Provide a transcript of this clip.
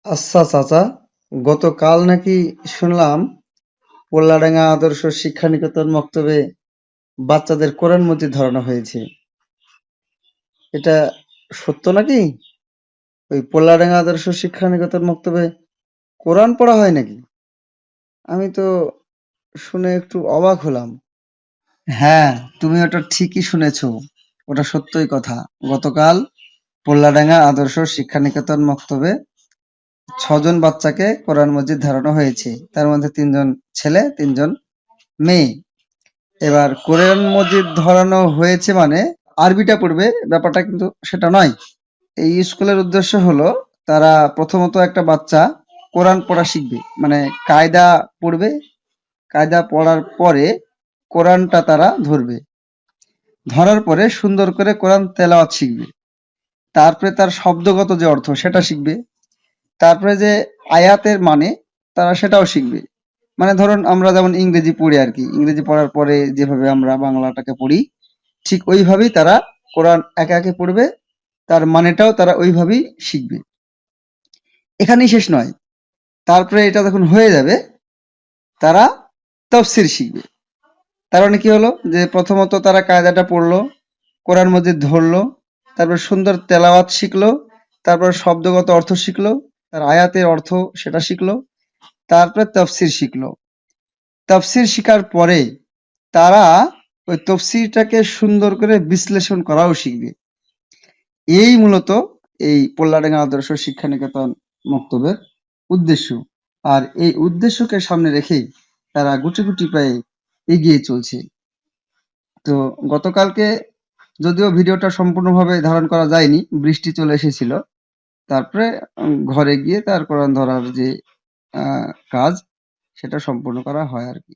আচ্ছা চাচা, গতকাল নাকি শুনলাম পোল্লাডাঙ্গা আদর্শ শিক্ষা নিকেতন মক্তবে বাচ্চাদের কোরআন মজিদ ধরানো হয়েছে। এটা সত্য নাকি? ওই পোল্লাডাঙ্গা আদর্শ শিক্ষা নিকেতন মক্তবে কোরআন পড়া হয় নাকি? আমি তো শুনে একটু অবাক হলাম। হ্যাঁ, তুমি ওটা ঠিকই শুনেছো। ওটা সত্যই কথা। গতকাল পোল্লাডাঙ্গা আদর্শ শিক্ষা নিকেতন মক্তবে ৬ জন বাচ্চাকে কোরআন মজিদ ধরানো হয়েছে। তার মধ্যে ৩ জন ছেলে, ৩ জন মেয়ে। এবার কোরআন মজিদ ধরানো হয়েছে মানে আরবিটা পড়বে, ব্যাপারটা কিন্তু সেটা নয়। এই স্কুলের উদ্দেশ্য হলো তারা প্রথমত একটা বাচ্চা কোরআন পড়া শিখবে, মানে কায়দা পড়বে। কায়দা পড়ার পরে কোরআনটা তারা ধরবে, ধরার পরে সুন্দর করে কোরআন তেলাওয়াত শিখবে। তারপরে তার শব্দগত যে অর্থ সেটা শিখবে। তারপরে যে আয়াতের মানে তারা সেটাও শিখবে। মানে ধরুন আমরা যেমন ইংরেজি পড়ি আর কি, ইংরেজি পড়ার পরে যেভাবে আমরা বাংলাটাকে পড়ি, ঠিক ওইভাবেই তারা কোরআন একে একে পড়বে, তার মানেটাও তারা ওইভাবেই শিখবে। এখানেই শেষ নয়, তারপরে এটা যখন হয়ে যাবে তারা তাফসীর শিখবে। তার মানে কি হলো যে প্রথমত তারা কায়দাটা পড়লো, কোরআন মজিদ ধরলো, তারপর সুন্দর তেলাওয়াত শিখলো, তারপর শব্দগত অর্থ শিখলো, তার আয়াতের অর্থ সেটা শিখলো, তারপরে তাফসীর শিখলো। তাফসীর শিখার পরে তারা ওই তফসিরটাকে সুন্দর করে বিশ্লেষণ করাও শিখবে। এই মূলত এই পোল্লাডাঙ্গা আদর্শ শিক্ষা নিকেতন মক্তবের উদ্দেশ্য। আর এই উদ্দেশ্যকে সামনে রেখেই তারা গুটি গুটি পায়ে এগিয়ে চলছে। তো গতকালকে যদিও ভিডিওটা সম্পূর্ণভাবে ধারণ করা যায়নি, বৃষ্টি চলে এসেছিল। তারপরে ঘরে গিয়ে তার কোরআন ধরার যে কাজ সেটা সম্পূর্ণ করা হয় আর কি।